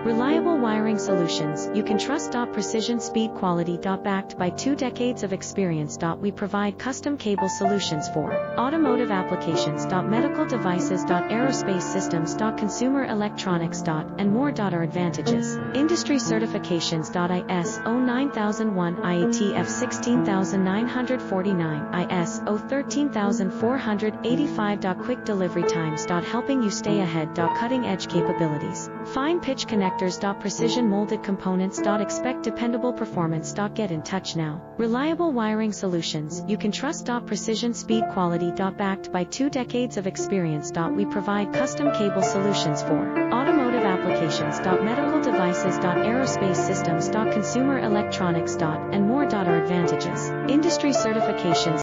Reliable wiring solutions you can trust. Precision speed quality. Backed by 2 decades of experience. We provide custom cable solutions for automotive applications. Medical devices. Aerospace systems. Consumer electronics. And more. Our advantages: industry certifications. ISO 9001, IATF 16949, ISO 13485. Quick delivery times. Helping you stay ahead. Cutting edge capabilities. Fine pitch connectors. Precision molded components. Expect dependable performance. Get in touch now. Reliable wiring solutions you can trust. Precision speed quality. Backed by 2 decades of experience. We provide custom cable solutions for automotive applications. Medical devices. Aerospace systems. Consumer electronics. And more. Our advantages: industry certifications.